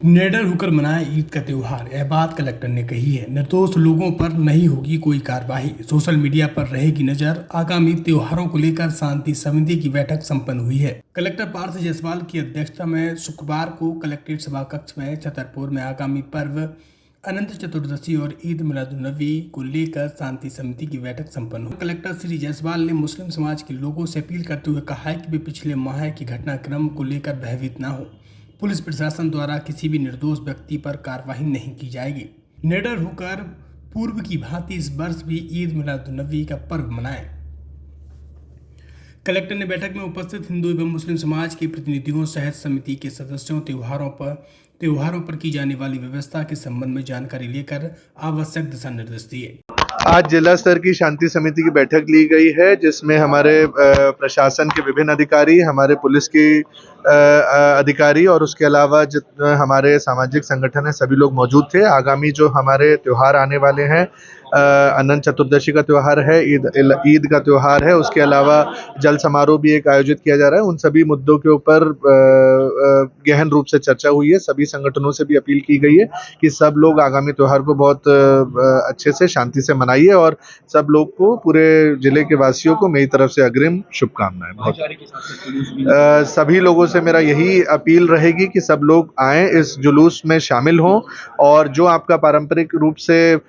निडर होकर मनाएं ईद का त्योहार, यह बात कलेक्टर ने कही है। निर्दोष लोगों पर नहीं होगी कोई कार्रवाई, सोशल मीडिया पर रहेगी नजर। आगामी त्योहारों को लेकर शांति समिति की बैठक संपन्न हुई है। कलेक्टर पार्थ जायसवाल की अध्यक्षता में शुक्रवार को कलेक्ट्रेट सभाकक्ष में छतरपुर में आगामी पर्व अनंत चतुर्दशी और ईद मिलादुन्नबी को लेकर शांति समिति की बैठक संपन्न हुई। कलेक्टर श्री जायसवाल ने मुस्लिम समाज के लोगों से अपील करते हुए कहा है कि वे पिछले माह की घटनाक्रम को लेकर भयभीत न हो। पुलिस प्रशासन द्वारा किसी भी निर्दोष व्यक्ति पर कार्रवाई नहीं की जाएगी। निडर होकर पूर्व की भांति इस वर्ष भी ईद मिलादुन्नबी का पर्व मनाएं। कलेक्टर ने बैठक में उपस्थित हिंदू एवं मुस्लिम समाज के प्रतिनिधियों सहित समिति के सदस्यों त्योहारों पर की जाने वाली व्यवस्था के संबंध में जानकारी लेकर आवश्यक दिशा निर्देश दिए। आज जिला स्तर की शांति समिति की बैठक ली गई है, जिसमें हमारे प्रशासन के विभिन्न अधिकारी, हमारे पुलिस के अधिकारी और उसके अलावा जितने हमारे सामाजिक संगठन हैं, सभी लोग मौजूद थे। आगामी जो हमारे त्यौहार आने वाले हैं, अनंत चतुर्दशी का त्यौहार है, ईद का त्यौहार है, उसके अलावा जल समारोह भी एक आयोजित किया जा रहा है। उन सभी मुद्दों के ऊपर गहन रूप से चर्चा हुई है। सभी संगठनों से भी अपील की गई है कि सब लोग आगामी त्यौहार को बहुत अच्छे से शांति से मनाइए और सब लोग को, पूरे जिले के वासियों को मेरी तरफ से अग्रिम शुभकामनाएं। सभी लोगों से मेरा यही अपील रहेगी कि सब लोग आएं, इस जुलूस में शामिल हों और जो आपका पारंपरिक रूप से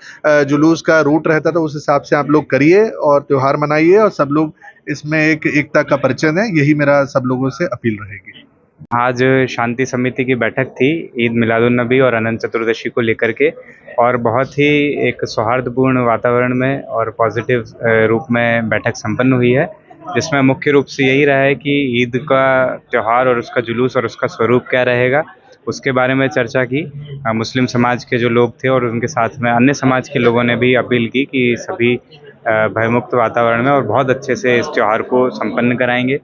जुलूस का रूट रहता था उस हिसाब से आप लोग करिए और त्यौहार मनाइए और सब लोग इसमें एक एकता का परिचय दें। यही मेरा सब लोगों से अपील रहेगी। आज शांति समिति की बैठक थी ईद मिलादुन्नबी और अनंत चतुर्दशी को लेकर के, और बहुत ही एक सौहार्दपूर्ण वातावरण में और पॉजिटिव रूप में बैठक संपन्न हुई है, जिसमें मुख्य रूप से यही रहा है कि ईद का त्यौहार और उसका जुलूस और उसका स्वरूप क्या रहेगा, उसके बारे में चर्चा की। मुस्लिम समाज के जो लोग थे और उनके साथ में अन्य समाज के लोगों ने भी अपील की कि सभी भयमुक्त वातावरण में और बहुत अच्छे से इस त्यौहार को संपन्न कराएंगे।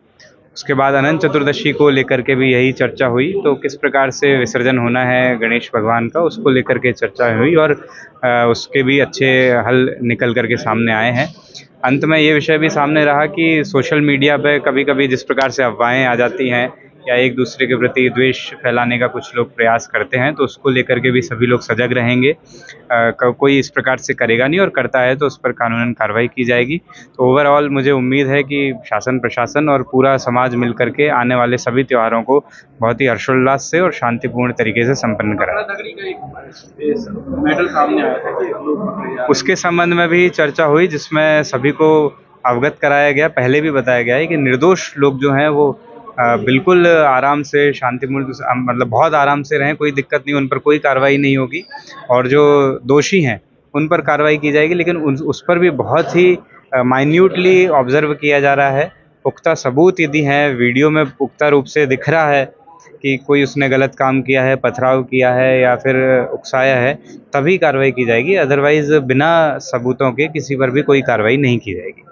उसके बाद अनंत चतुर्दशी को लेकर के भी यही चर्चा हुई, तो किस प्रकार से विसर्जन होना है गणेश भगवान का, उसको लेकर के चर्चा हुई और उसके भी अच्छे हल निकल कर के सामने आए हैं। अंत में ये विषय भी सामने रहा कि सोशल मीडिया पे कभी कभी जिस प्रकार से अफवाहें आ जाती हैं या एक दूसरे के प्रति द्वेष फैलाने का कुछ लोग प्रयास करते हैं, तो उसको लेकर के भी सभी लोग सजग रहेंगे। कोई इस प्रकार से करेगा नहीं और करता है तो उस पर कानूनन कार्रवाई की जाएगी। तो ओवरऑल मुझे उम्मीद है कि शासन प्रशासन और पूरा समाज मिलकर के आने वाले सभी त्योहारों को बहुत ही हर्षोल्लास से और शांतिपूर्ण तरीके से संपन्न कराएं। उसके संबंध में भी चर्चा हुई, जिसमें सभी को अवगत कराया गया, पहले भी बताया गया है कि निर्दोष लोग जो हैं वो बिल्कुल आराम से शांतिपूर्ण, मतलब बहुत आराम से रहें, कोई दिक्कत नहीं, उन पर कोई कार्रवाई नहीं होगी। और जो दोषी हैं उन पर कार्रवाई की जाएगी, लेकिन उस पर भी बहुत ही माइन्यूटली ऑब्जर्व किया जा रहा है। पुख्ता सबूत यदि हैं, वीडियो में पुख्ता रूप से दिख रहा है कि कोई उसने गलत काम किया है, पथराव किया है या फिर उकसाया है, तभी कार्रवाई की जाएगी। अदरवाइज बिना सबूतों के किसी पर भी कोई कार्रवाई नहीं की जाएगी।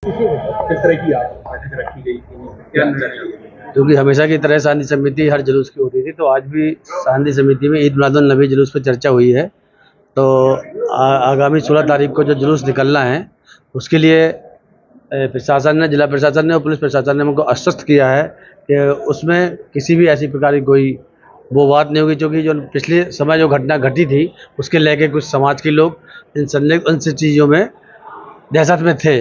किस तरह की बैठक रखी गई थी, क्या निर्णय? जो कि हमेशा की तरह शांति समिति हर जुलूस की होती थी, तो आज भी शांति समिति में ईद मिलादुन्नबी जुलूस पर चर्चा हुई है। तो आगामी 16 तारीख को जो जुलूस निकलना है उसके लिए प्रशासन ने, जिला प्रशासन ने और पुलिस प्रशासन ने हमको आश्वस्त किया है कि उसमें किसी भी ऐसी प्रकार की कोई वो बात नहीं होगी, क्योंकि जो पिछले समय जो घटना घटी थी उसके लेके कुछ समाज के लोग इन चीज़ों में दहशत में थे।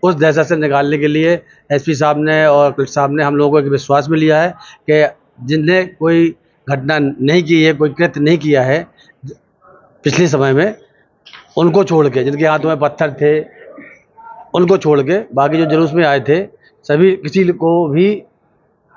उस दहशत से निकालने के लिए एसपी साहब ने और कलेक्टर साहब ने हम लोगों को एक विश्वास में लिया है कि जिनने कोई घटना नहीं की है, कोई कृत्य नहीं किया है पिछले समय में, उनको छोड़ के, जिनके हाथों में पत्थर थे उनको छोड़ के बाकी जो जुलूस में आए थे सभी, किसी को भी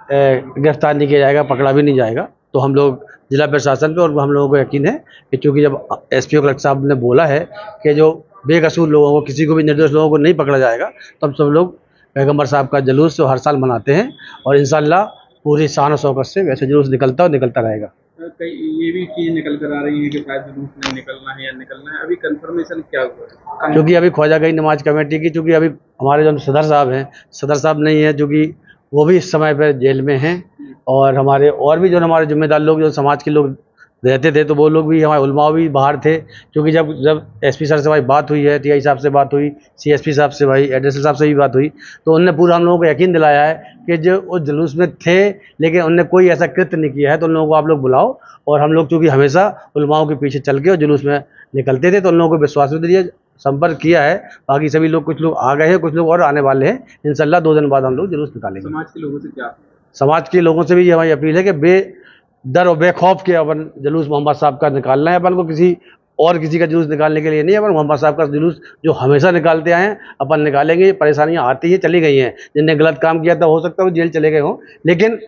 गिरफ्तार नहीं किया जाएगा, पकड़ा भी नहीं जाएगा। तो हम लोग जिला प्रशासन पे और हम लोगों को यकीन है कि चूँकि जब एसपी और कलेक्टर साहब ने बोला है कि जो बेकसूर लोगों को, किसी को भी निर्दोष लोगों को नहीं पकड़ा जाएगा, तो हम सब लोग पैगंबर साहब का जुलूस जो हर साल मनाते हैं और इंशाल्लाह पूरी शान और शौकत से वैसे जुलूस निकलता और निकलता रहेगा। कई ये भी चीज़ निकल कर आ रही है कि शायद जुलूस नहीं निकलना है या निकलना है, अभी कंफर्मेशन क्या हुआ है? क्योंकि अभी ख्वाजा गई नमाज कमेटी की, चूँकि अभी हमारे जो सदर साहब हैं, सदर साहब नहीं है, चूँकि वो भी इस समय पर जेल में हैं, और हमारे और भी जो हमारे जिम्मेदार लोग, जो समाज के लोग रहते थे, तो वो लोग भी, हमारे उलमा भी बाहर थे, क्योंकि जब एसपी सर से हमारी बात हुई है, टीआई साहब से बात हुई, सीएसपी साहब से, भाई एडीएसएल साहब से भी बात हुई, तो उनने पूरा हम लोगों को यकीन दिलाया है कि जो उस जुलूस में थे लेकिन उनने कोई ऐसा कृत्य नहीं किया है, तो उन लोगों को आप लोग बुलाओ। और हम लोग चूँकि हमेशा उलमाओं के पीछे चल के और जुलूस में निकलते थे, तो उन लोगों को विश्वास भी दिया, संपर्क किया है। बाकी सभी लोग, कुछ लोग आ गए हैं, कुछ लोग और आने वाले हैं। इंशाल्लाह 2 दिन बाद हम लोग जुलूस निकालेंगे। समाज के लोगों से क्या? समाज के लोगों से भी ये हमारी अपील है कि बेडर और बेखौफ के अपन जुलूस मोहम्मद साहब का निकालना है। अपन को किसी का जुलूस निकालने के लिए नहीं है, अपन मोहम्मद साहब का जुलूस जो हमेशा निकालते आए हैं अपन निकालेंगे। परेशानियां आती हैं, चली गई हैं, जिनने गलत काम किया था हो सकता है वो जेल चले गए हों, लेकिन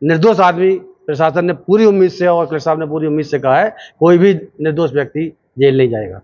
निर्दोष आदमी, प्रशासन ने पूरी उम्मीद से और कलेक्टर साहब ने पूरी उम्मीद से कहा है, कोई भी निर्दोष व्यक्ति जेल नहीं जाएगा।